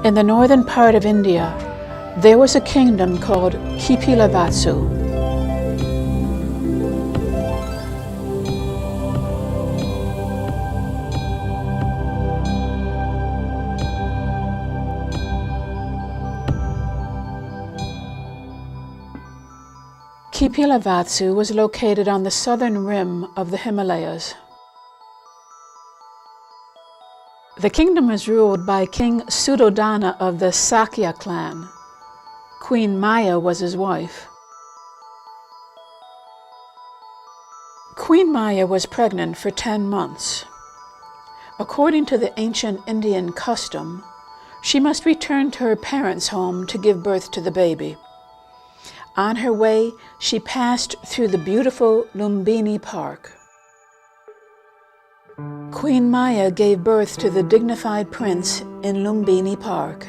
In the northern part of India, there was a kingdom called Kapilavastu. Kapilavastu was located on the southern rim of the Himalayas. The kingdom was ruled by King Suddhodana of the Sakya clan. Queen Maya was his wife. Queen Maya was pregnant for 10 months. According to the ancient Indian custom, she must return to her parents' home to give birth to the baby. On her way, she passed through the beautiful Lumbini Park. Queen Maya gave birth to the dignified prince in Lumbini Park.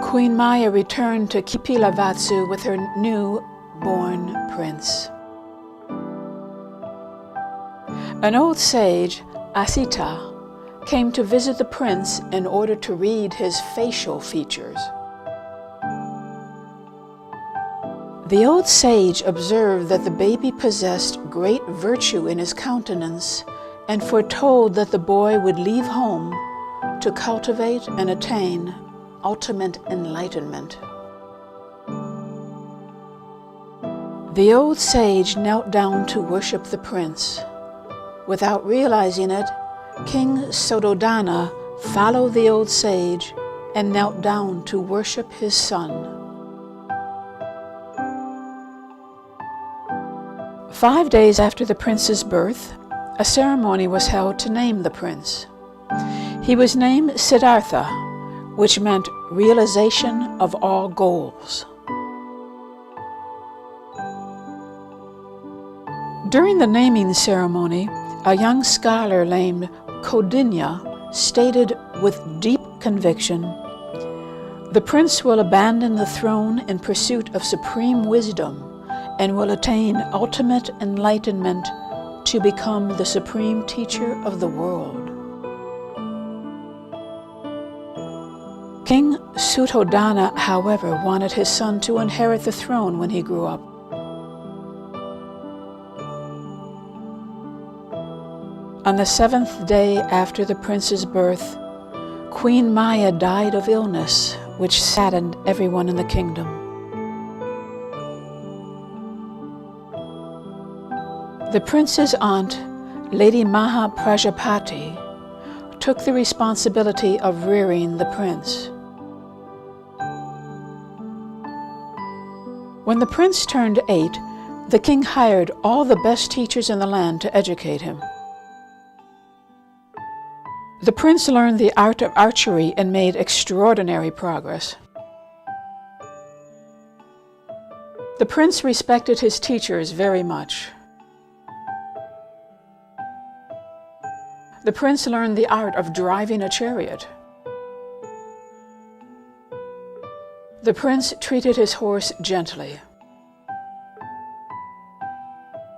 Queen Maya returned to Kapilavastu with her new-born prince. An old sage, Asita, came to visit the prince in order to read his facial features. The old sage observed that the baby possessed great virtue in his countenance and foretold that the boy would leave home to cultivate and attain ultimate enlightenment. The old sage knelt down to worship the prince. Without realizing it, King Suddhodana followed the old sage and knelt down to worship his son. 5 days after the prince's birth, a ceremony was held to name the prince. He was named Siddhartha, which meant realization of all goals. During the naming ceremony, a young scholar named Kaudinya stated with deep conviction, "The prince will abandon the throne in pursuit of supreme wisdom and will attain ultimate enlightenment to become the supreme teacher of the world." King Suddhodana, however, wanted his son to inherit the throne when he grew up. On the 7th day after the prince's birth, Queen Maya died of illness, which saddened everyone in the kingdom. The prince's aunt, Lady Maha Prajapati, took the responsibility of rearing the prince. When the prince turned 8, the king hired all the best teachers in the land to educate him. The prince learned the art of archery and made extraordinary progress. The prince respected his teachers very much. The prince learned the art of driving a chariot. The prince treated his horse gently.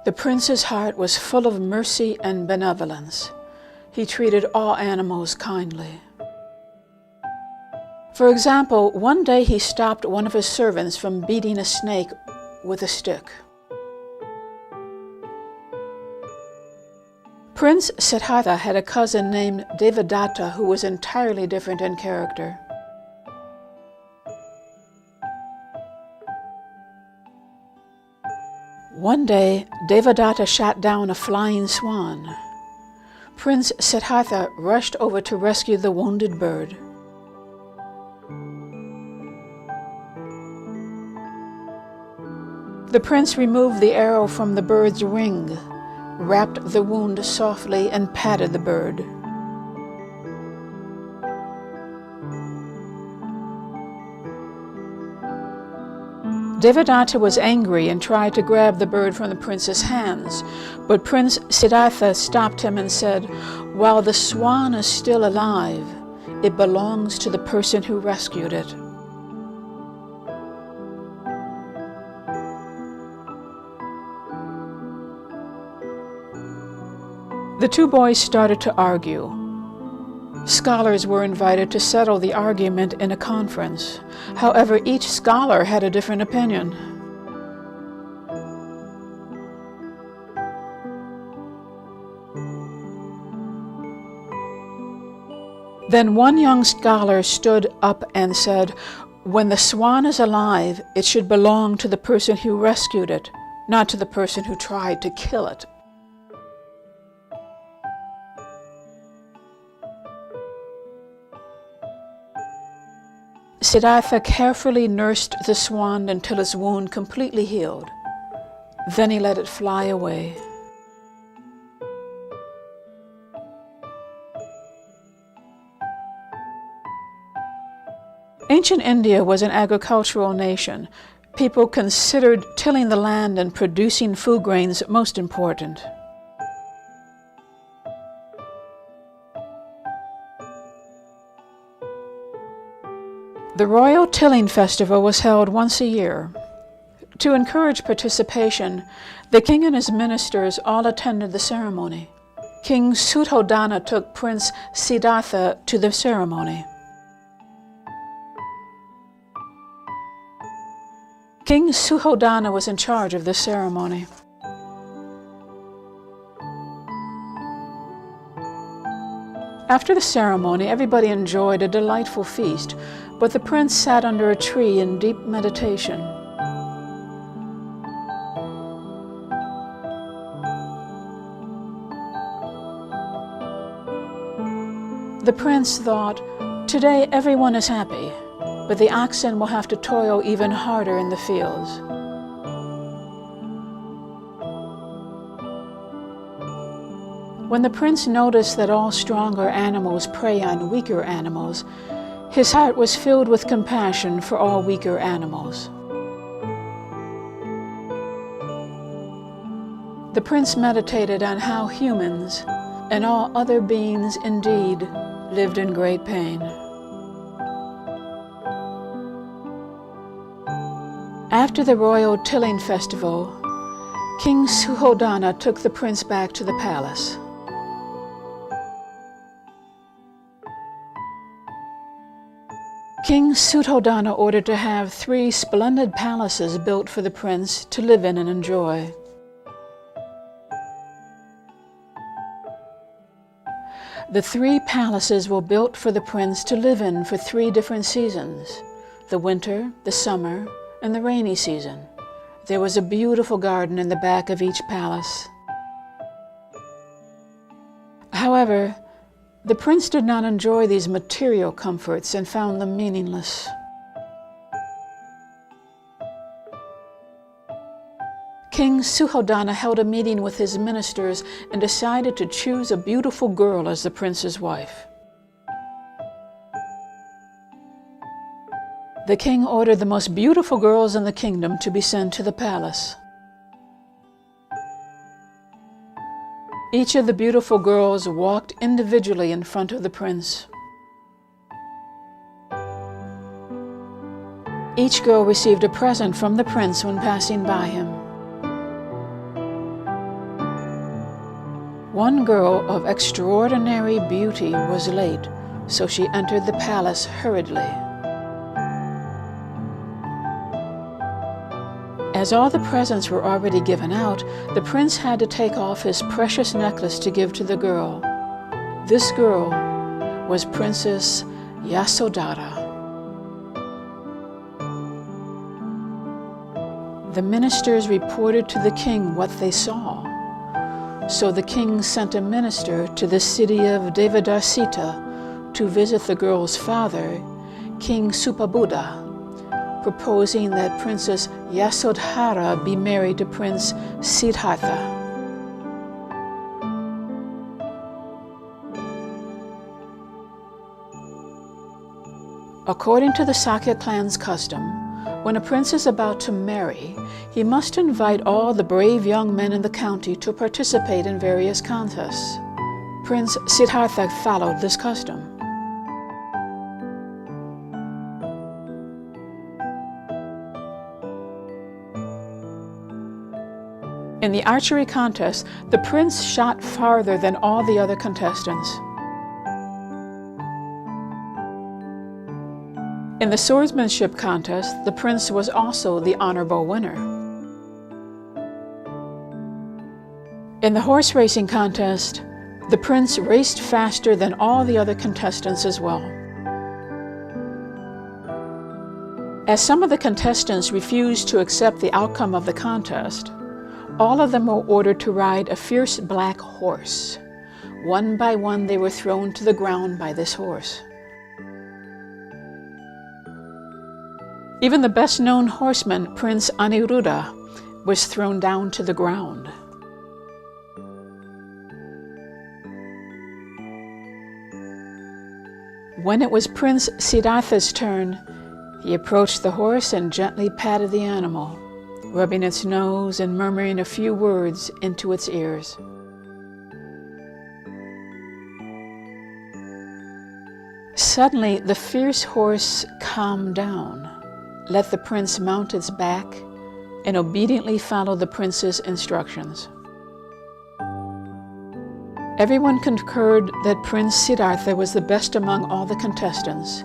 The prince's heart was full of mercy and benevolence. He treated all animals kindly. For example, one day he stopped one of his servants from beating a snake with a stick. Prince Siddhartha had a cousin named Devadatta who was entirely different in character. One day, Devadatta shot down a flying swan. Prince Siddhartha rushed over to rescue the wounded bird. The prince removed the arrow from the bird's wing, wrapped the wound softly, and patted the bird. Devadatta was angry and tried to grab the bird from the prince's hands, but Prince Siddhartha stopped him and said, "While the swan is still alive, it belongs to the person who rescued it." The two boys started to argue. Scholars were invited to settle the argument in a conference. However, each scholar had a different opinion. Then one young scholar stood up and said, "When the swan is alive, it should belong to the person who rescued it, not to the person who tried to kill it." Siddhartha carefully nursed the swan until its wound completely healed. Then he let it fly away. Ancient India was an agricultural nation. People considered tilling the land and producing food grains most important. The Royal Tilling Festival was held once a year. To encourage participation, the king and his ministers all attended the ceremony. King Suddhodana took Prince Siddhartha to the ceremony. King Suddhodana was in charge of this ceremony. After the ceremony, everybody enjoyed a delightful feast, but the prince sat under a tree in deep meditation. The prince thought, "Today everyone is happy, but the oxen will have to toil even harder in the fields." When the prince noticed that all stronger animals prey on weaker animals, his heart was filled with compassion for all weaker animals. The prince meditated on how humans and all other beings indeed lived in great pain. After the royal tilling festival, King Suddhodana took the prince back to the palace. King Suddhodana ordered to have 3 splendid palaces built for the prince to live in and enjoy. The 3 palaces were built for the prince to live in for 3 different seasons: the winter, the summer, and the rainy season. There was a beautiful garden in the back of each palace. However, the prince did not enjoy these material comforts and found them meaningless. King Suddhodana held a meeting with his ministers and decided to choose a beautiful girl as the prince's wife. The king ordered the most beautiful girls in the kingdom to be sent to the palace. Each of the beautiful girls walked individually in front of the prince. Each girl received a present from the prince when passing by him. One girl of extraordinary beauty was late, so she entered the palace hurriedly. As all the presents were already given out, the prince had to take off his precious necklace to give to the girl. This girl was Princess Yasodhara. The ministers reported to the king what they saw. So the king sent a minister to the city of Devadarsita to visit the girl's father, King Supabuddha, proposing that Princess Yasodhara be married to Prince Siddhartha. According to the Sakya clan's custom, when a prince is about to marry, he must invite all the brave young men in the county to participate in various contests. Prince Siddhartha followed this custom. In the archery contest, the prince shot farther than all the other contestants. In the swordsmanship contest, the prince was also the honorable winner. In the horse racing contest, the prince raced faster than all the other contestants as well. As some of the contestants refused to accept the outcome of the contest, all of them were ordered to ride a fierce black horse. One by one, they were thrown to the ground by this horse. Even the best-known horseman, Prince Aniruddha, was thrown down to the ground. When it was Prince Siddhartha's turn, he approached the horse and gently patted the animal, rubbing its nose and murmuring a few words into its ears. Suddenly, the fierce horse calmed down, let the prince mount its back, and obediently followed the prince's instructions. Everyone concurred that Prince Siddhartha was the best among all the contestants,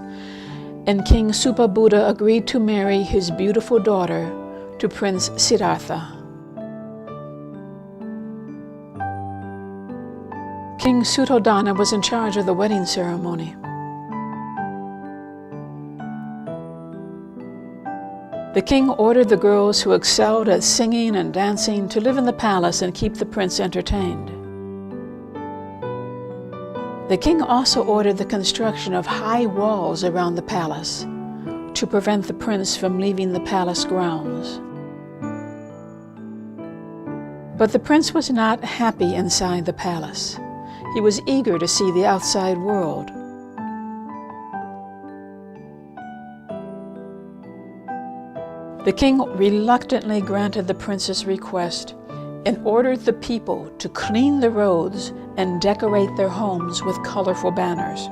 and King Supabuddha agreed to marry his beautiful daughter to Prince Siddhartha. King Suddhodana was in charge of the wedding ceremony. The king ordered the girls who excelled at singing and dancing to live in the palace and keep the prince entertained. The king also ordered the construction of high walls around the palace to prevent the prince from leaving the palace grounds. But the prince was not happy inside the palace. He was eager to see the outside world. The king reluctantly granted the prince's request and ordered the people to clean the roads and decorate their homes with colorful banners.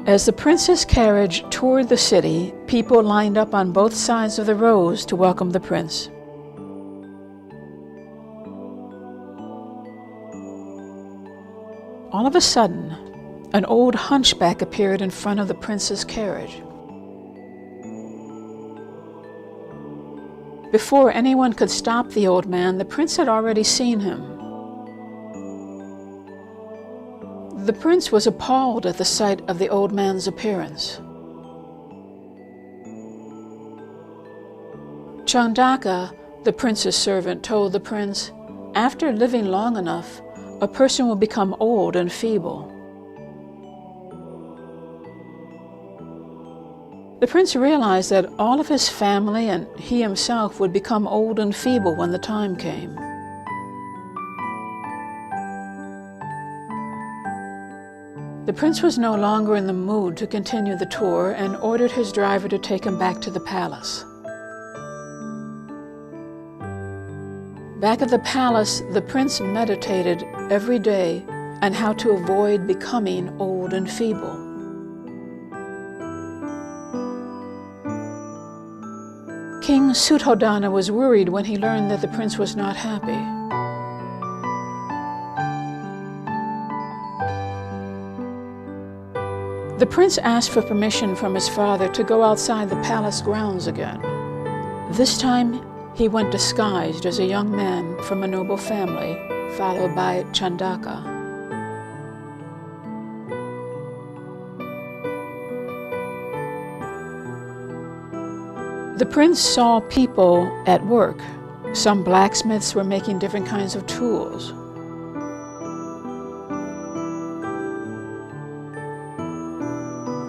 As the prince's carriage toured the city, people lined up on both sides of the roads to welcome the prince. All of a sudden, an old hunchback appeared in front of the prince's carriage. Before anyone could stop the old man, the prince had already seen him. The prince was appalled at the sight of the old man's appearance. Chandaka, the prince's servant, told the prince, "After living long enough, a person will become old and feeble." The prince realized that all of his family and he himself would become old and feeble when the time came. The prince was no longer in the mood to continue the tour and ordered his driver to take him back to the palace. Back at the palace, the prince meditated every day on how to avoid becoming old and feeble. King Suddhodana was worried when he learned that the prince was not happy. The prince asked for permission from his father to go outside the palace grounds again. This time, he went disguised as a young man from a noble family, followed by Chandaka. The prince saw people at work. Some blacksmiths were making different kinds of tools.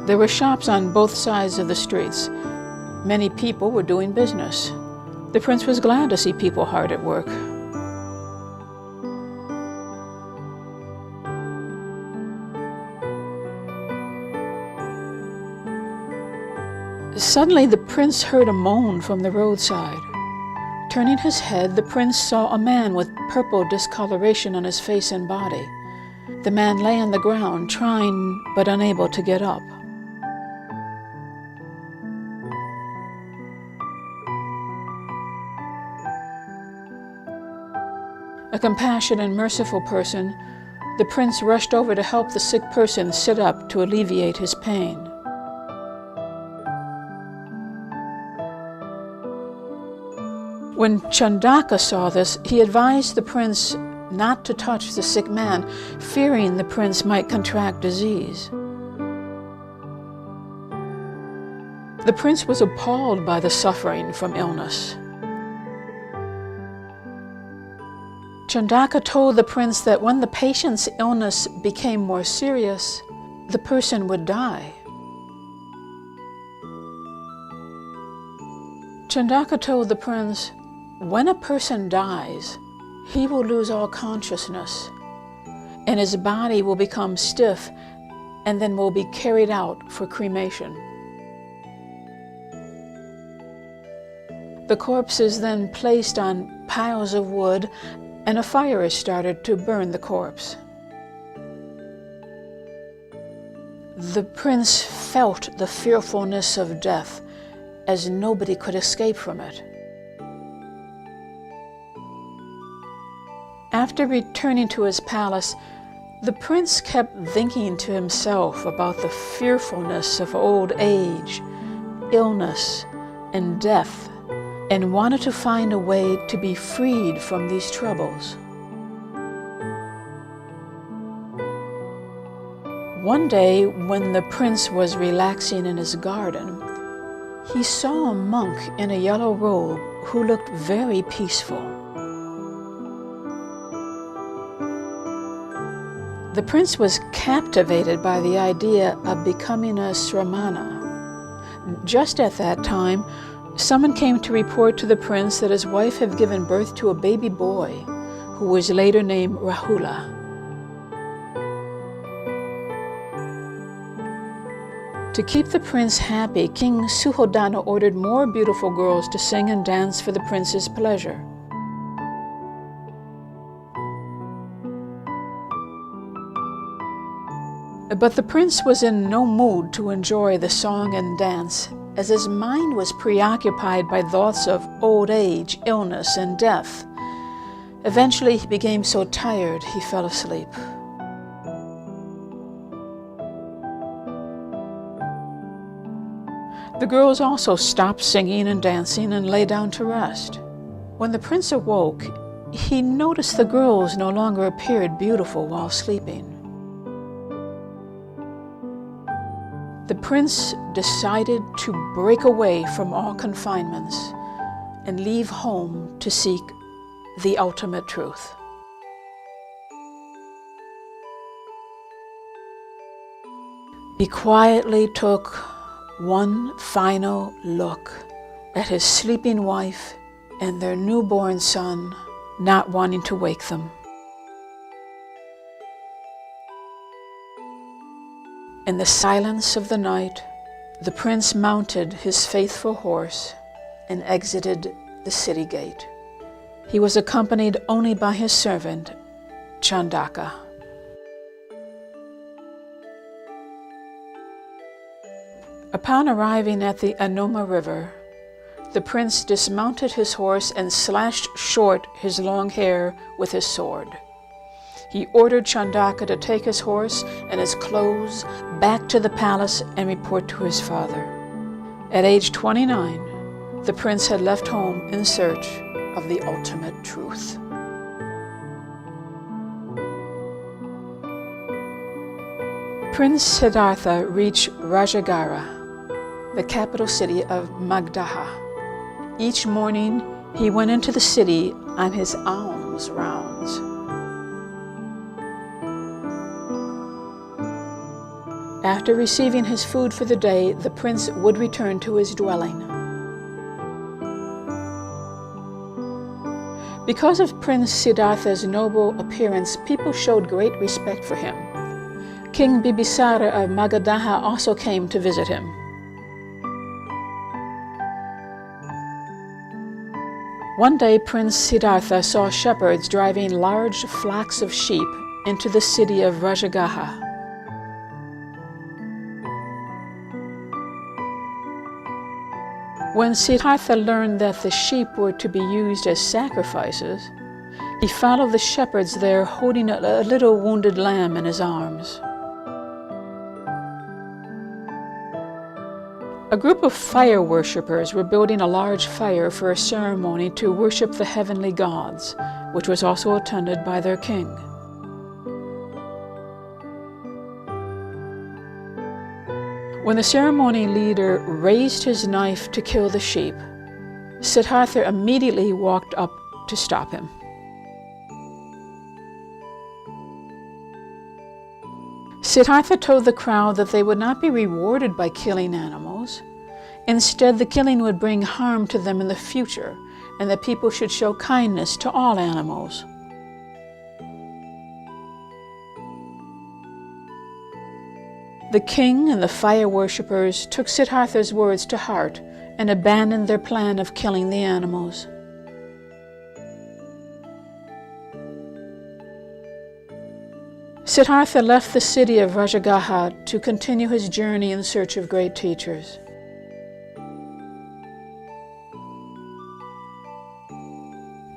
There were shops on both sides of the streets. Many people were doing business. The prince was glad to see people hard at work. Suddenly, the prince heard a moan from the roadside. Turning his head, the prince saw a man with purple discoloration on his face and body. The man lay on the ground, trying but unable to get up. A compassionate and merciful person The prince rushed over to help the sick person sit up to alleviate his pain. When Chandaka saw this, he advised the prince not to touch the sick man, fearing the prince might contract disease. The prince was appalled by the suffering from illness. Chandaka told the prince that when the patient's illness became more serious, the person would die. Chandaka told the prince, when a person dies, he will lose all consciousness, and his body will become stiff and then will be carried out for cremation. The corpse is then placed on piles of wood, and a fire is started to burn the corpse. The prince felt the fearfulness of death, as nobody could escape from it. After returning to his palace, the prince kept thinking to himself about the fearfulness of old age, illness, and death, and wanted to find a way to be freed from these troubles. One day, when the prince was relaxing in his garden, he saw a monk in a yellow robe who looked very peaceful. The prince was captivated by the idea of becoming a sramana. Just at that time, someone came to report to the prince that his wife had given birth to a baby boy, who was later named Rahula. To keep the prince happy, King Suhodana ordered more beautiful girls to sing and dance for the prince's pleasure. But the prince was in no mood to enjoy the song and dance, as his mind was preoccupied by thoughts of old age, illness, and death. Eventually, he became so tired he fell asleep. The girls also stopped singing and dancing and lay down to rest. When the prince awoke, he noticed the girls no longer appeared beautiful while sleeping. The prince decided to break away from all confinements and leave home to seek the ultimate truth. He quietly took one final look at his sleeping wife and their newborn son, not wanting to wake them. In the silence of the night, the prince mounted his faithful horse and exited the city gate. He was accompanied only by his servant, Chandaka. Upon arriving at the Anuma River, the prince dismounted his horse and slashed short his long hair with his sword. He ordered Chandaka to take his horse and his clothes back to the palace and report to his father. At age 29, the prince had left home in search of the ultimate truth. Prince Siddhartha reached Rajagara, the capital city of Magdaha. Each morning, he went into the city on his alms rounds. After receiving his food for the day, the prince would return to his dwelling. Because of Prince Siddhartha's noble appearance, people showed great respect for him. King Bibisara of Magadha also came to visit him. One day, Prince Siddhartha saw shepherds driving large flocks of sheep into the city of Rajagaha. When Siddhartha learned that the sheep were to be used as sacrifices, He followed the shepherds there, holding a little wounded lamb in his arms. A group of fire worshippers were building a large fire for a ceremony to worship the heavenly gods, which was also attended by their king. When the ceremony leader raised his knife to kill the sheep, Siddhartha immediately walked up to stop him. Siddhartha told the crowd that they would not be rewarded by killing animals. Instead, the killing would bring harm to them in the future, and that people should show kindness to all animals. The king and the fire worshippers took Siddhartha's words to heart and abandoned their plan of killing the animals. Siddhartha left the city of Rajagaha to continue his journey in search of great teachers.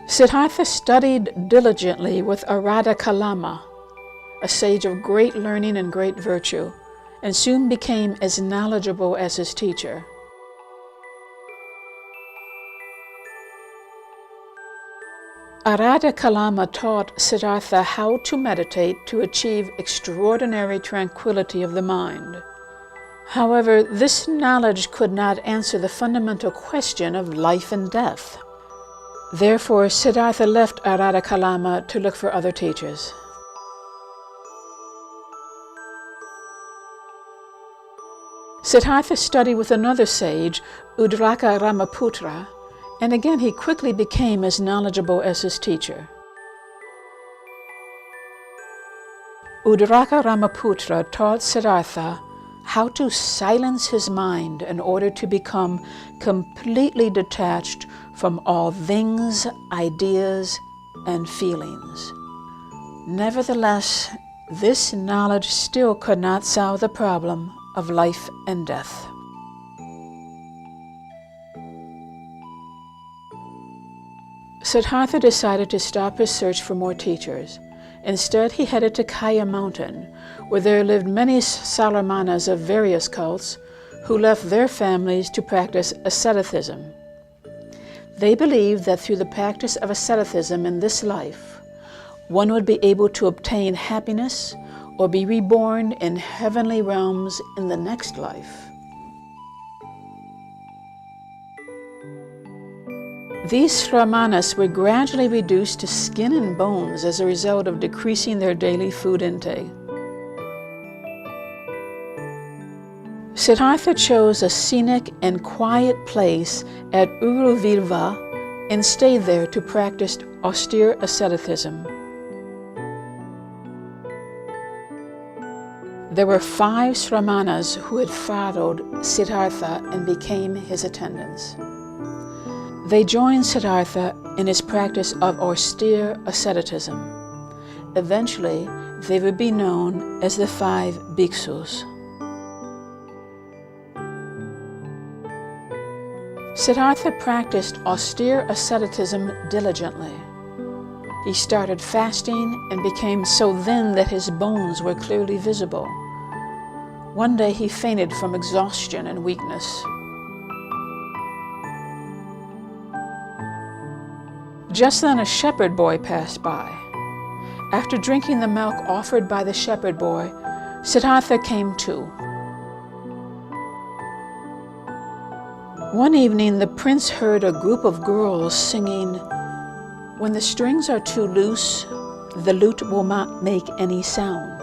Siddhartha studied diligently with Arada Kalama, a sage of great learning and great virtue, and soon became as knowledgeable as his teacher. Arada Kalama taught Siddhartha how to meditate to achieve extraordinary tranquility of the mind. However, this knowledge could not answer the fundamental question of life and death. Therefore, Siddhartha left Arada Kalama to look for other teachers. Siddhartha studied with another sage, Udraka Ramaputra, and again he quickly became as knowledgeable as his teacher. Udraka Ramaputra taught Siddhartha how to silence his mind in order to become completely detached from all things, ideas, and feelings. Nevertheless, this knowledge still could not solve the problem of life and death. Siddhartha decided to stop his search for more teachers. Instead, he headed to Kaya Mountain, where there lived many Salamanas of various cults who left their families to practice asceticism. They believed that through the practice of asceticism in this life, one would be able to obtain happiness or be reborn in heavenly realms in the next life. These Sramanas were gradually reduced to skin and bones as a result of decreasing their daily food intake. Siddhartha chose a scenic and quiet place at Uruvilva and stayed there to practice austere asceticism. There were 5 Sramanas who had followed Siddhartha and became his attendants. They joined Siddhartha in his practice of austere asceticism. Eventually, they would be known as the 5 bhikshus. Siddhartha practiced austere asceticism diligently. He started fasting and became so thin that his bones were clearly visible. One day he fainted from exhaustion and weakness. Just then a shepherd boy passed by. After drinking the milk offered by the shepherd boy, Siddhartha came to. One evening the prince heard a group of girls singing, "When the strings are too loose, the lute will not make any sound.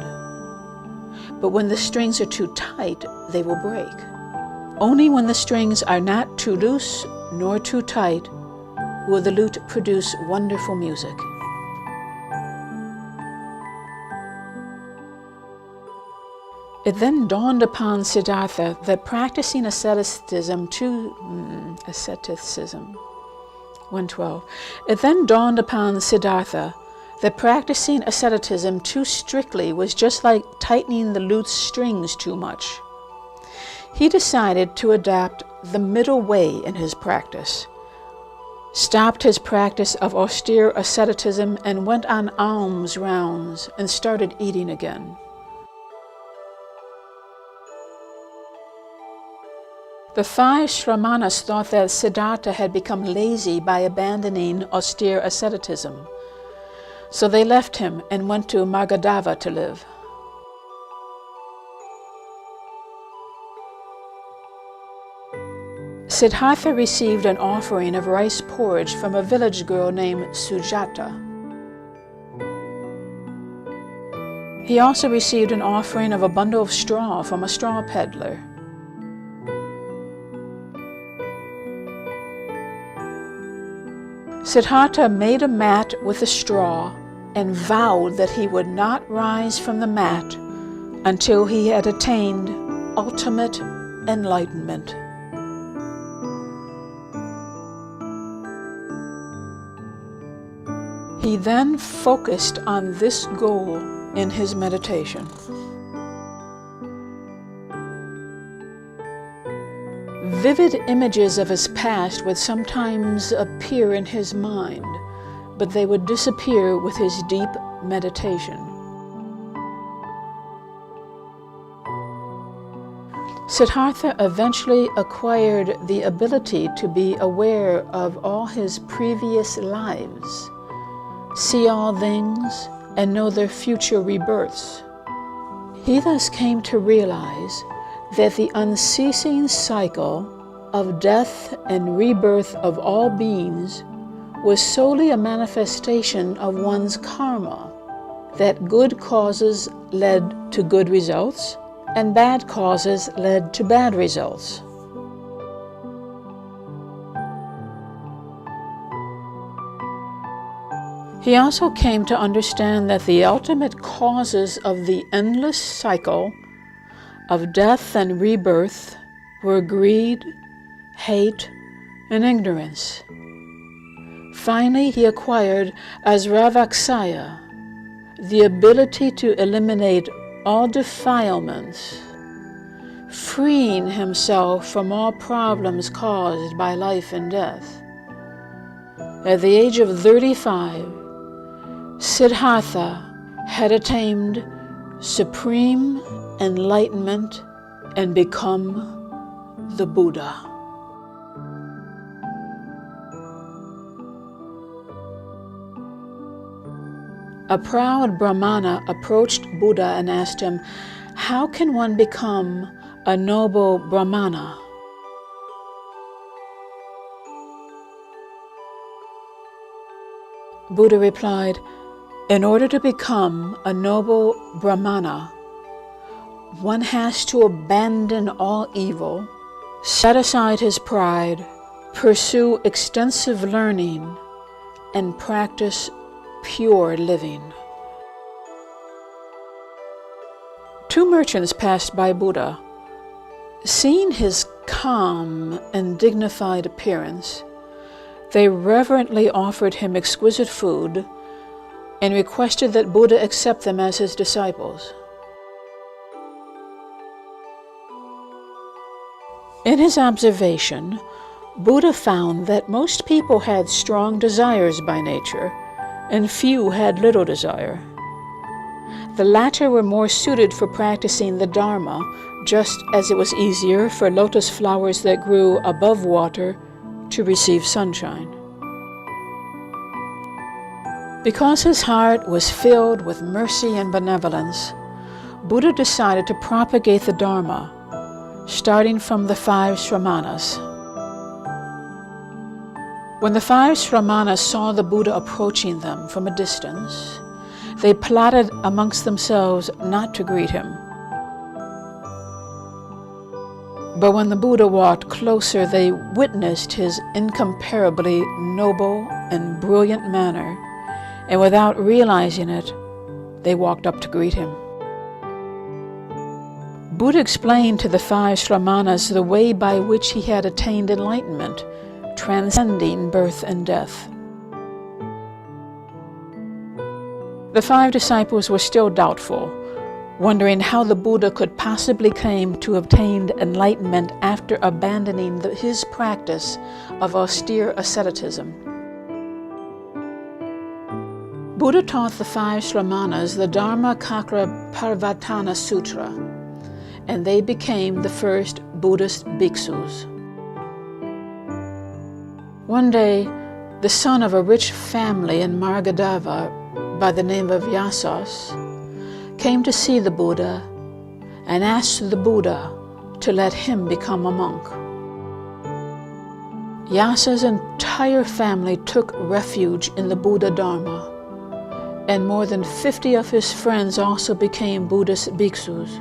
But when the strings are too tight, they will break. Only when the strings are not too loose nor too tight will the lute produce wonderful music." It then dawned upon Siddhartha that practicing asceticism too 112. It then dawned upon Siddhartha that practicing asceticism too strictly was just like tightening the lute's strings too much. He decided to adopt the middle way in his practice. stopped his practice of austere asceticism and went on alms rounds and started eating again. The 5 Shramanas thought that Siddhartha had become lazy by abandoning austere asceticism, so they left him and went to Magadhava to live. Siddhartha received an offering of rice porridge from a village girl named Sujata. He also received an offering of a bundle of straw from a straw peddler. Siddhartha made a mat with a straw and vowed that he would not rise from the mat until he had attained ultimate enlightenment. He then focused on this goal in his meditation. Vivid images of his past would sometimes appear in his mind, but they would disappear with his deep meditation. Siddhartha eventually acquired the ability to be aware of all his previous lives, see all things, and know their future rebirths. He thus came to realize that the unceasing cycle of death and rebirth of all beings was solely a manifestation of one's karma, that good causes led to good results and bad causes led to bad results. He also came to understand that the ultimate causes of the endless cycle of death and rebirth were greed, hate, and ignorance. Finally, he acquired as Ravaksaya the ability to eliminate all defilements, freeing himself from all problems caused by life and death. At the age of 35, Siddhartha had attained supreme enlightenment and become the Buddha. A proud Brahmana approached Buddha and asked him, "How can one become a noble Brahmana?" Buddha replied, "In order to become a noble Brahmana, one has to abandon all evil, set aside his pride, pursue extensive learning, and practice pure living." 2 merchants passed by Buddha. Seeing his calm and dignified appearance, they reverently offered him exquisite food and requested that Buddha accept them as his disciples. In his observation, Buddha found that most people had strong desires by nature, and few had little desire. The latter were more suited for practicing the Dharma, just as it was easier for lotus flowers that grew above water to receive sunshine. Because his heart was filled with mercy and benevolence, Buddha decided to propagate the Dharma, starting from the 5 Shramanas. When the 5 Shramanas saw the Buddha approaching them from a distance, they plotted amongst themselves not to greet him. But when the Buddha walked closer, they witnessed his incomparably noble and brilliant manner, and without realizing it, they walked up to greet him. Buddha explained to the 5 Shramanas the way by which he had attained enlightenment, transcending birth and death. The 5 disciples were still doubtful, wondering how the Buddha could possibly claim to have obtained enlightenment after abandoning his practice of austere asceticism. Buddha taught the 5 Sramanas the Dharma Kakra Parvatana Sutra, and they became the first Buddhist bhiksus. One day, the son of a rich family in Margadava by the name of Yasos came to see the Buddha and asked the Buddha to let him become a monk. Yasa's entire family took refuge in the Buddha Dharma, and more than 50 of his friends also became Buddhist bhiksus.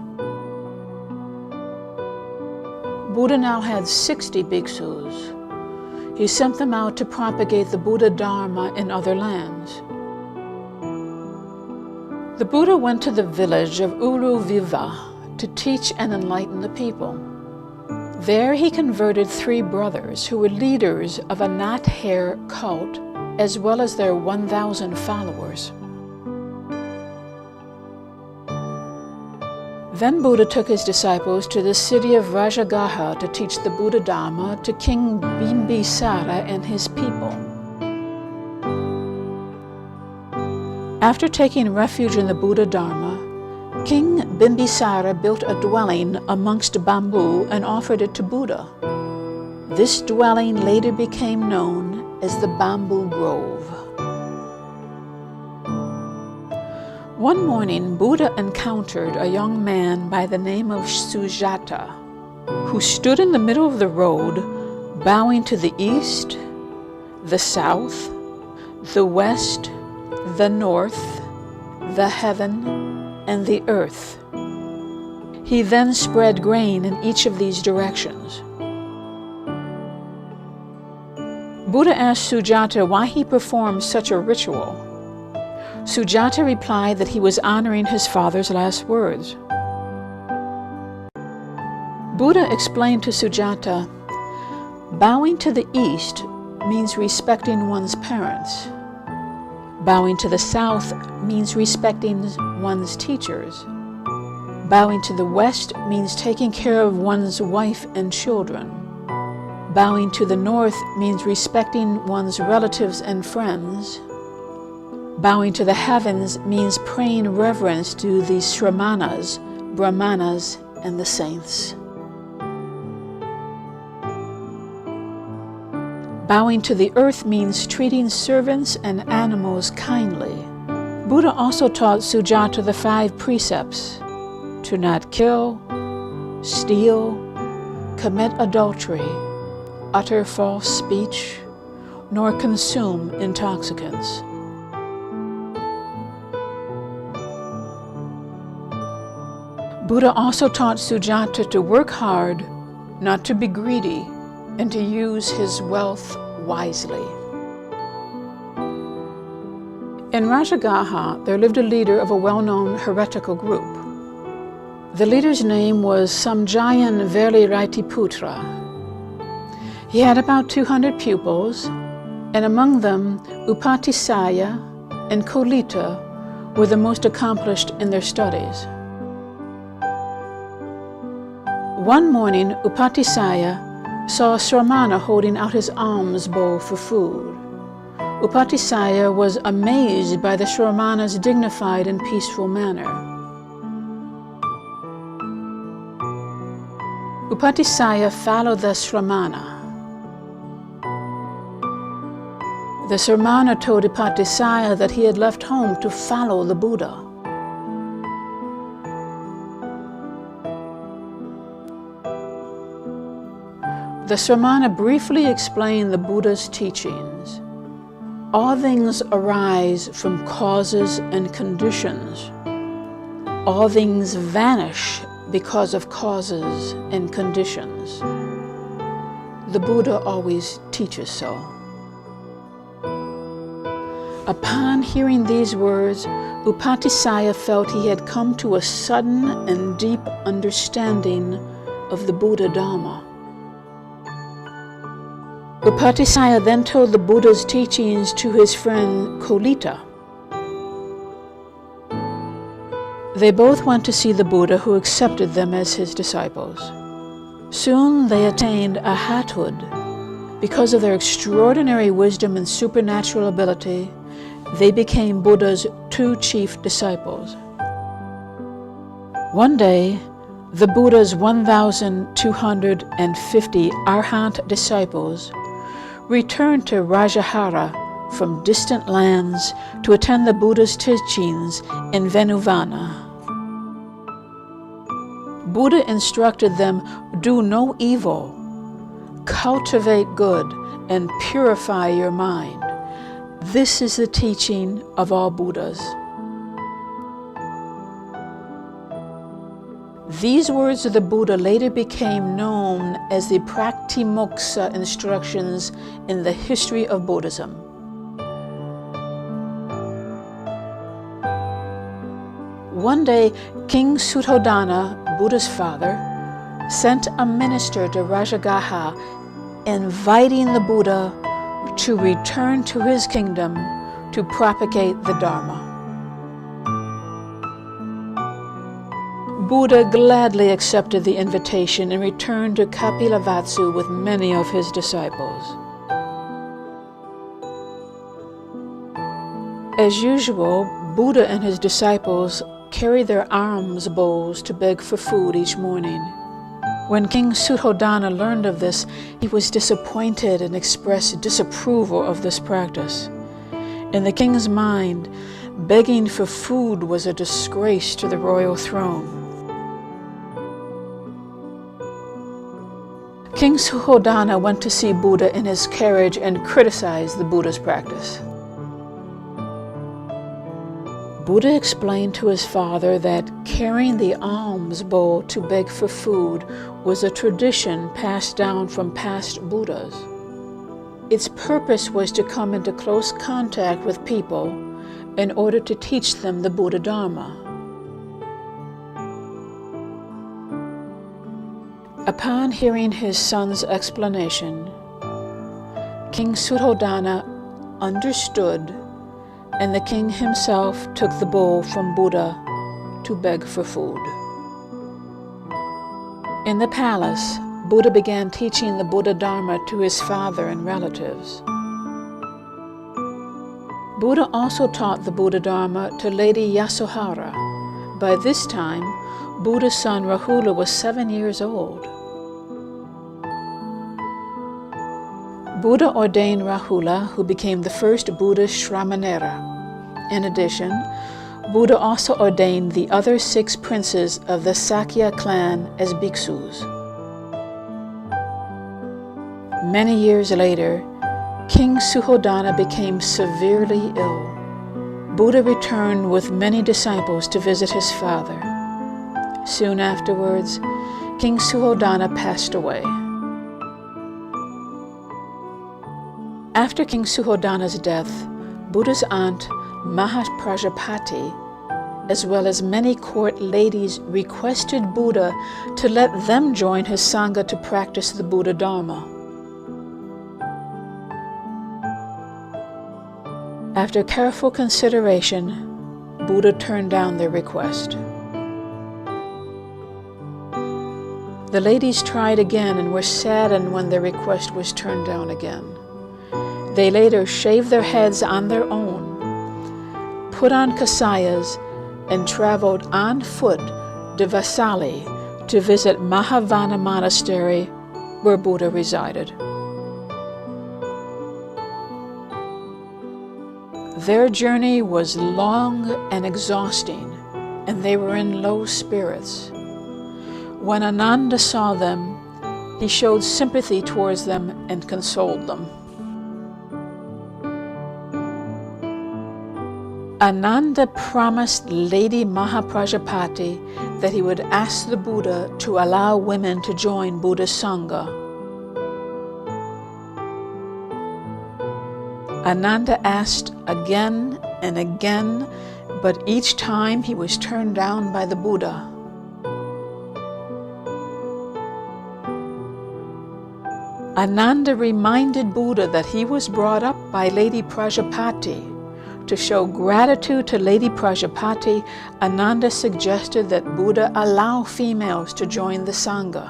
Buddha now had 60 bhiksus. He sent them out to propagate the Buddha Dharma in other lands. The Buddha went to the village of Uruviva to teach and enlighten the people. There he converted 3 brothers who were leaders of a knot hair cult, as well as their 1,000 followers. Then Buddha took his disciples to the city of Rajagaha to teach the Buddha Dharma to King Bimbisara and his people. After taking refuge in the Buddha Dharma, King Bimbisara built a dwelling amongst bamboo and offered it to Buddha. This dwelling later became known as the Bamboo Grove. One morning, Buddha encountered a young man by the name of Sujata, who stood in the middle of the road, bowing to the east, the south, the west, the north, the heaven, and the earth. He then spread grain in each of these directions. Buddha asked Sujata why he performed such a ritual. Sujata replied that he was honoring his father's last words. Buddha explained to Sujata, bowing to the east means respecting one's parents. Bowing to the south means respecting one's teachers. Bowing to the west means taking care of one's wife and children. Bowing to the north means respecting one's relatives and friends. Bowing to the heavens means paying reverence to the Sramanas, Brahmanas, and the saints. Bowing to the earth means treating servants and animals kindly. Buddha also taught Sujata the 5 precepts: to not kill, steal, commit adultery, utter false speech, nor consume intoxicants. Buddha also taught Sujata to work hard, not to be greedy, and to use his wealth wisely. In Rajagaha, there lived a leader of a well-known heretical group. The leader's name was Samjayan Veliraitiputra. He had about 200 pupils, and among them Upatisaya and Kolita were the most accomplished in their studies. One morning, Upatisaya saw a Sramana holding out his alms bowl for food. Upatisaya was amazed by the Sramana's dignified and peaceful manner. Upatisaya followed the Sramana. The Sramana told Upatisaya that he had left home to follow the Buddha. The Sramana briefly explained the Buddha's teachings. All things arise from causes and conditions. All things vanish because of causes and conditions. The Buddha always teaches so. Upon hearing these words, Upatisaya felt he had come to a sudden and deep understanding of the Buddha Dharma. Upatisaya then told the Buddha's teachings to his friend Kolita. They both went to see the Buddha, who accepted them as his disciples. Soon they attained ahathood. Because of their extraordinary wisdom and supernatural ability, they became Buddha's two chief disciples. One day, the Buddha's 1,250 Arhat disciples returned to Rajahara from distant lands to attend the Buddha's teachings in Venuvana. Buddha instructed them, do no evil, cultivate good, and purify your mind. This is the teaching of all Buddhas. These words of the Buddha later became known as the Pratimokkha instructions in the history of Buddhism. One day, King Suddhodana, Buddha's father, sent a minister to Rajagaha inviting the Buddha to return to his kingdom to propagate the Dharma. Buddha gladly accepted the invitation and returned to Kapilavatthu with many of his disciples. As usual, Buddha and his disciples carried their alms bowls to beg for food each morning. When King Suddhodana learned of this, he was disappointed and expressed disapproval of this practice. In the king's mind, begging for food was a disgrace to the royal throne. King Suddhodana went to see Buddha in his carriage and criticized the Buddha's practice. Buddha explained to his father that carrying the alms bowl to beg for food was a tradition passed down from past Buddhas. Its purpose was to come into close contact with people in order to teach them the Buddha Dharma. Upon hearing his son's explanation, King Suddhodana understood, and the king himself took the bowl from Buddha to beg for food. In the palace, Buddha began teaching the Buddha Dharma to his father and relatives. Buddha also taught the Buddha Dharma to Lady Yasohara. By this time, Buddha's son Rahula was 7 years old. Buddha ordained Rahula, who became the first Buddhist Shramanera. In addition, Buddha also ordained the other 6 princes of the Sakya clan as bhikshus. Many years later, King Suddhodana became severely ill. Buddha returned with many disciples to visit his father. Soon afterwards, King Suddhodana passed away. After King Suddhodana's death, Buddha's aunt, Mahaprajapati, as well as many court ladies, requested Buddha to let them join his Sangha to practice the Buddha Dharma. After careful consideration, Buddha turned down their request. The ladies tried again and were saddened when their request was turned down again. They later shaved their heads on their own, put on kasayas, and traveled on foot to Vaisali to visit Mahavana Monastery, where Buddha resided. Their journey was long and exhausting, and they were in low spirits. When Ananda saw them, he showed sympathy towards them and consoled them. Ananda promised Lady Mahaprajapati that he would ask the Buddha to allow women to join Buddha's Sangha. Ananda asked again and again, but each time he was turned down by the Buddha. Ananda reminded Buddha that he was brought up by Lady Prajapati. To show gratitude to Lady Prajapati, Ananda suggested that Buddha allow females to join the Sangha.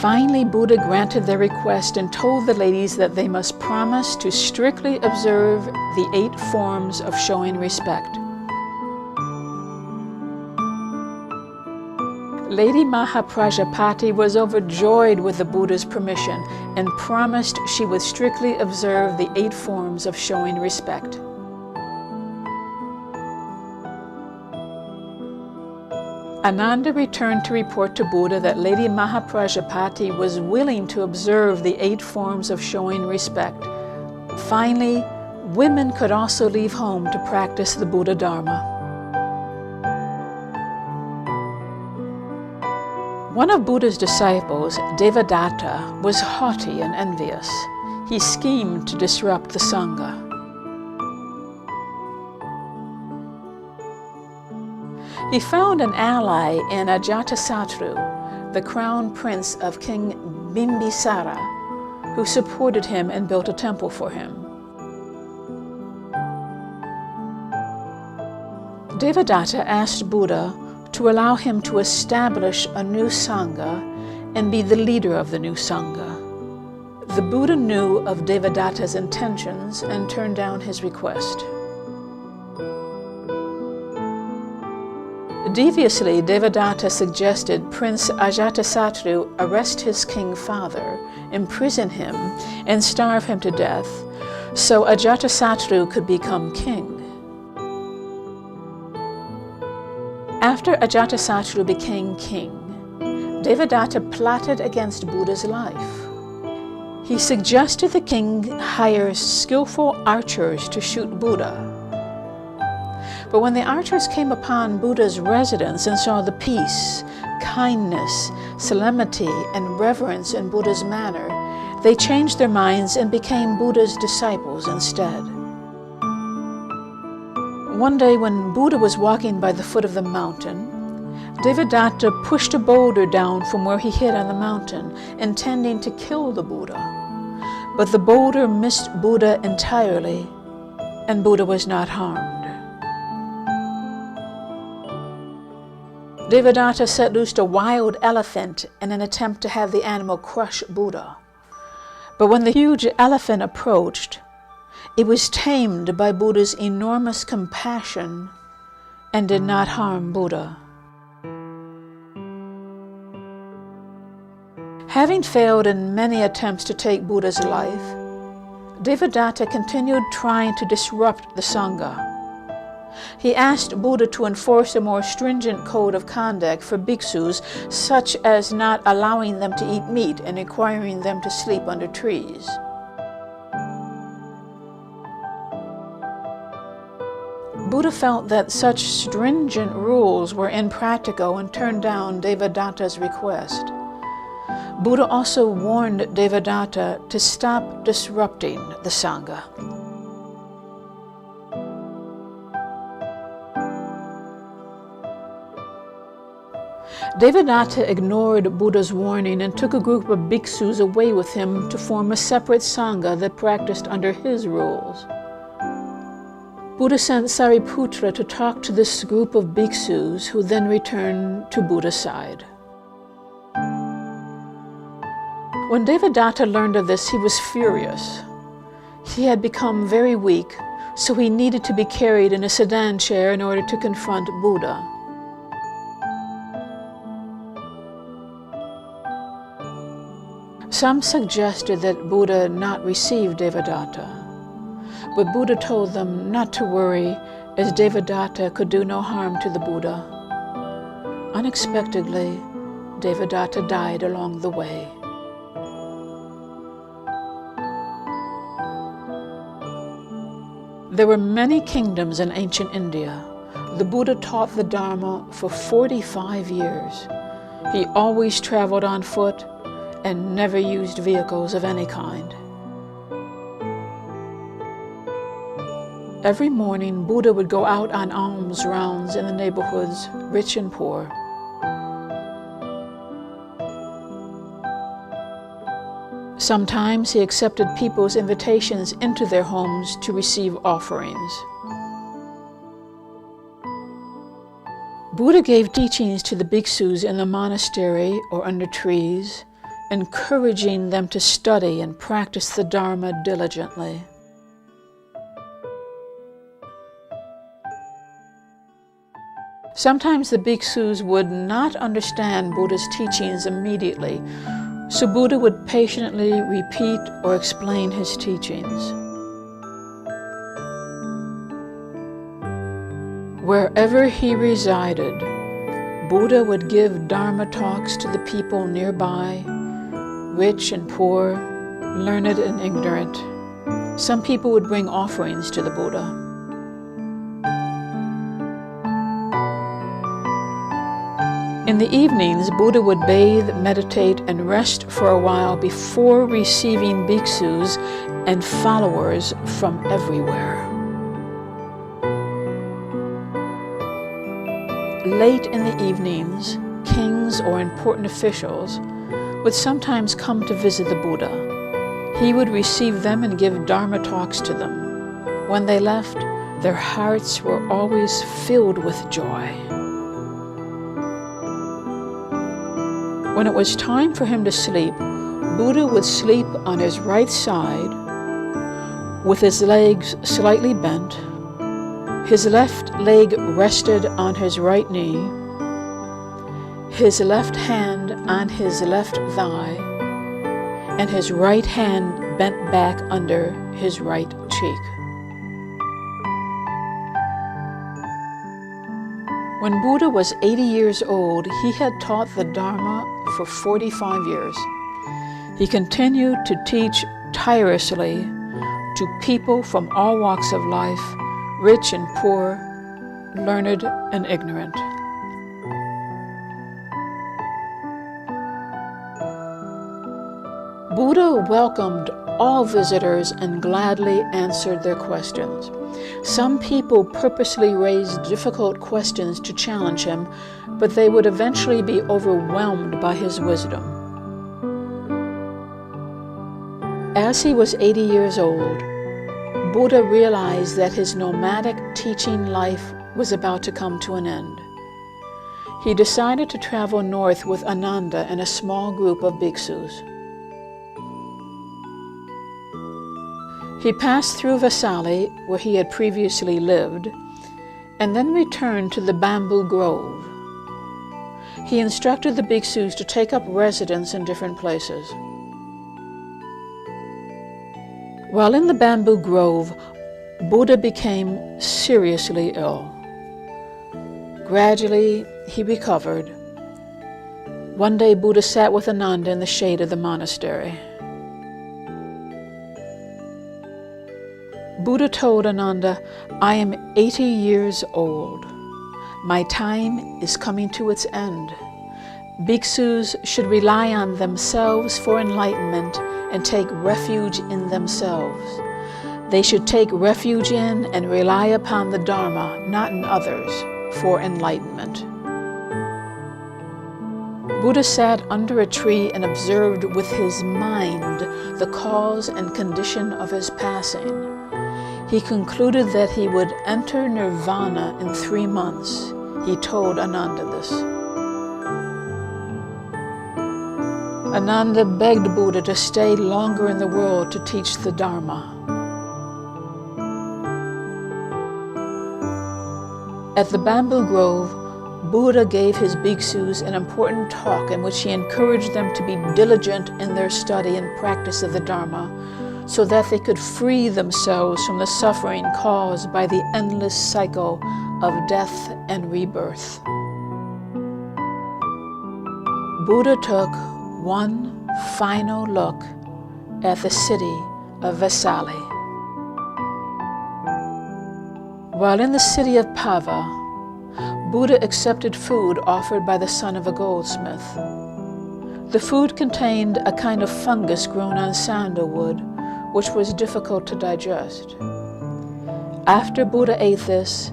Finally, Buddha granted their request and told the ladies that they must promise to strictly observe the 8 forms of showing respect. Lady Mahaprajapati was overjoyed with the Buddha's permission and promised she would strictly observe the 8 forms of showing respect. Ananda returned to report to Buddha that Lady Mahaprajapati was willing to observe the 8 forms of showing respect. Finally, women could also leave home to practice the Buddha Dharma. One of Buddha's disciples, Devadatta, was haughty and envious. He schemed to disrupt the Sangha. He found an ally in Ajatasattu, the crown prince of King Bimbisara, who supported him and built a temple for him. Devadatta asked Buddha to allow him to establish a new Sangha and be the leader of the new Sangha. The Buddha knew of Devadatta's intentions and turned down his request. Deviously, Devadatta suggested Prince Ajatasattu arrest his king father, imprison him, and starve him to death, so Ajatasattu could become king. After Ajatasattu became king, Devadatta plotted against Buddha's life. He suggested the king hire skillful archers to shoot Buddha. But when the archers came upon Buddha's residence and saw the peace, kindness, solemnity, and reverence in Buddha's manner, they changed their minds and became Buddha's disciples instead. One day when Buddha was walking by the foot of the mountain, Devadatta pushed a boulder down from where he hid on the mountain, intending to kill the Buddha. But the boulder missed Buddha entirely, and Buddha was not harmed. Devadatta set loose a wild elephant in an attempt to have the animal crush Buddha. But when the huge elephant approached, it was tamed by Buddha's enormous compassion and did not harm Buddha. Having failed in many attempts to take Buddha's life, Devadatta continued trying to disrupt the Sangha. He asked Buddha to enforce a more stringent code of conduct for bhikshus, such as not allowing them to eat meat and requiring them to sleep under trees. Buddha felt that such stringent rules were impractical and turned down Devadatta's request. Buddha also warned Devadatta to stop disrupting the Sangha. Devadatta ignored Buddha's warning and took a group of bhikshus away with him to form a separate Sangha that practiced under his rules. Buddha sent Sariputra to talk to this group of bhikshus, who then returned to Buddha's side. When Devadatta learned of this, he was furious. He had become very weak, so he needed to be carried in a sedan chair in order to confront Buddha. Some suggested that Buddha not receive Devadatta, but Buddha told them not to worry, as Devadatta could do no harm to the Buddha. Unexpectedly, Devadatta died along the way. There were many kingdoms in ancient India. The Buddha taught the Dharma for 45 years. He always traveled on foot and never used vehicles of any kind. Every morning, Buddha would go out on alms rounds in the neighborhoods, rich and poor. Sometimes he accepted people's invitations into their homes to receive offerings. Buddha gave teachings to the bhikshus in the monastery or under trees, encouraging them to study and practice the Dharma diligently. Sometimes the bhikshus would not understand Buddha's teachings immediately, so Buddha would patiently repeat or explain his teachings. Wherever he resided, Buddha would give Dharma talks to the people nearby, rich and poor, learned and ignorant. Some people would bring offerings to the Buddha. In the evenings, Buddha would bathe, meditate, and rest for a while before receiving bhikshus and followers from everywhere. Late in the evenings, kings or important officials would sometimes come to visit the Buddha. He would receive them and give Dharma talks to them. When they left, their hearts were always filled with joy. When it was time for him to sleep, Buddha would sleep on his right side with his legs slightly bent. His left leg rested on his right knee, his left hand on his left thigh, and his right hand bent back under his right cheek. When Buddha was 80 years old, he had taught the Dharma for 45 years. He continued to teach tirelessly to people from all walks of life, rich and poor, learned and ignorant. Buddha welcomed all visitors and gladly answered their questions. Some people purposely raised difficult questions to challenge him, but they would eventually be overwhelmed by his wisdom. As he was 80 years old, Buddha realized that his nomadic teaching life was about to come to an end. He decided to travel north with Ananda and a small group of bhikshus. He passed through Vesali, where he had previously lived, and then returned to the bamboo grove. He instructed the bhikshus to take up residence in different places. While in the bamboo grove, Buddha became seriously ill. Gradually, he recovered. One day, Buddha sat with Ananda in the shade of the monastery. Buddha told Ananda, "I am 80 years old. My time is coming to its end. Bhikshus should rely on themselves for enlightenment and take refuge in themselves. They should take refuge in and rely upon the Dharma, not in others, for enlightenment." Buddha sat under a tree and observed with his mind the cause and condition of his passing. He concluded that he would enter nirvana in 3 months. He told Ananda this. Ananda begged Buddha to stay longer in the world to teach the Dharma. At the bamboo grove, Buddha gave his bhikshus an important talk in which he encouraged them to be diligent in their study and practice of the Dharma, so that they could free themselves from the suffering caused by the endless cycle of death and rebirth. Buddha took one final look at the city of Vesali. While in the city of Pava, Buddha accepted food offered by the son of a goldsmith. The food contained a kind of fungus grown on sandalwood, which was difficult to digest. After Buddha ate this,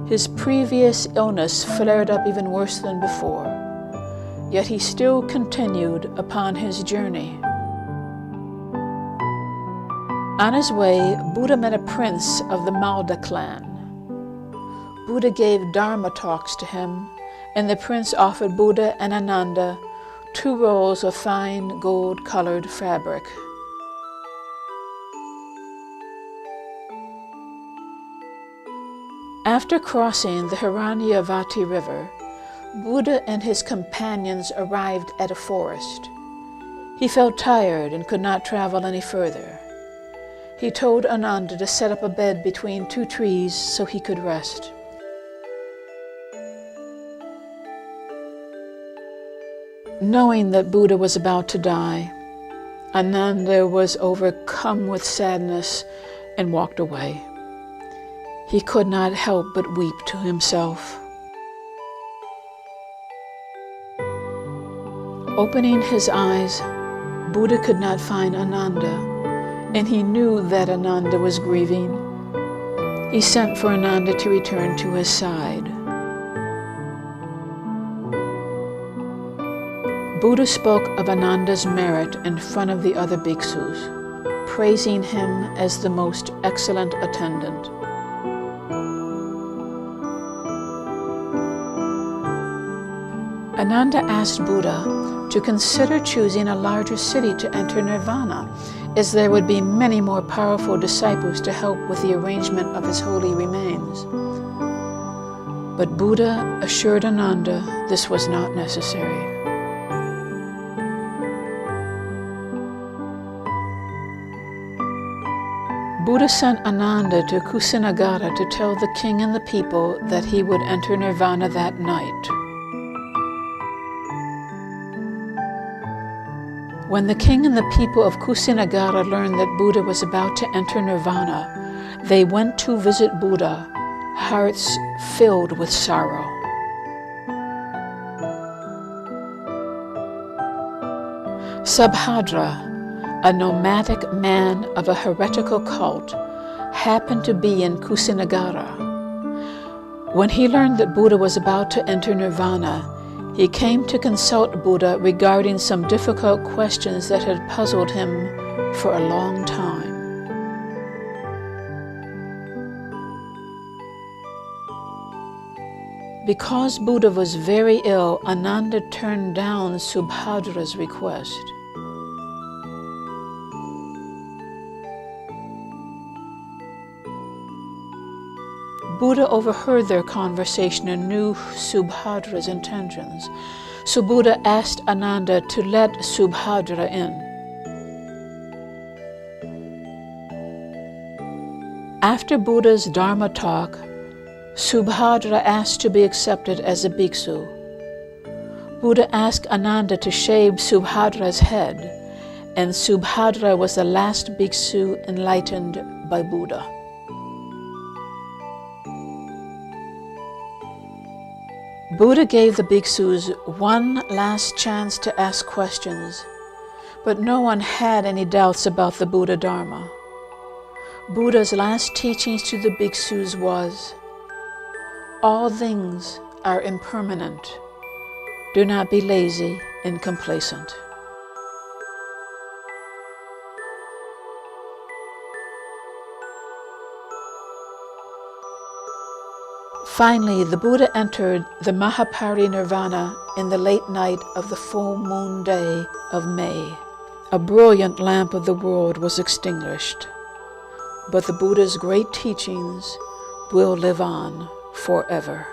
his previous illness flared up even worse than before, yet he still continued upon his journey. On his way, Buddha met a prince of the Malda clan. Buddha gave Dharma talks to him, and the prince offered Buddha and Ananda 2 rolls of fine gold-colored fabric. After crossing the Hiranyavati River, Buddha and his companions arrived at a forest. He felt tired and could not travel any further. He told Ananda to set up a bed between 2 trees so he could rest. Knowing that Buddha was about to die, Ananda was overcome with sadness and walked away. He could not help but weep to himself. Opening his eyes, Buddha could not find Ananda, and he knew that Ananda was grieving. He sent for Ananda to return to his side. Buddha spoke of Ananda's merit in front of the other bhikshus, praising him as the most excellent attendant. Ananda asked Buddha to consider choosing a larger city to enter nirvana, as there would be many more powerful disciples to help with the arrangement of his holy remains. But Buddha assured Ananda this was not necessary. Buddha sent Ananda to Kusinagara to tell the king and the people that he would enter nirvana that night. When the king and the people of Kusinagara learned that Buddha was about to enter nirvana, they went to visit Buddha, hearts filled with sorrow. Subhadra, a nomadic man of a heretical cult, happened to be in Kusinagara. When he learned that Buddha was about to enter nirvana, he came to consult Buddha regarding some difficult questions that had puzzled him for a long time. Because Buddha was very ill, Ananda turned down Subhadra's request. Buddha overheard their conversation and knew Subhadra's intentions, so Buddha asked Ananda to let Subhadra in. After Buddha's Dharma talk, Subhadra asked to be accepted as a bhiksu. Buddha asked Ananda to shave Subhadra's head, and Subhadra was the last bhiksu enlightened by Buddha. Buddha gave the bhiksus one last chance to ask questions, but no one had any doubts about the Buddha Dharma. Buddha's last teachings to the bhiksus was, "All things are impermanent. Do not be lazy and complacent." Finally, the Buddha entered the Mahaparinirvana in the late night of the full moon day of May. A brilliant lamp of the world was extinguished, but the Buddha's great teachings will live on forever.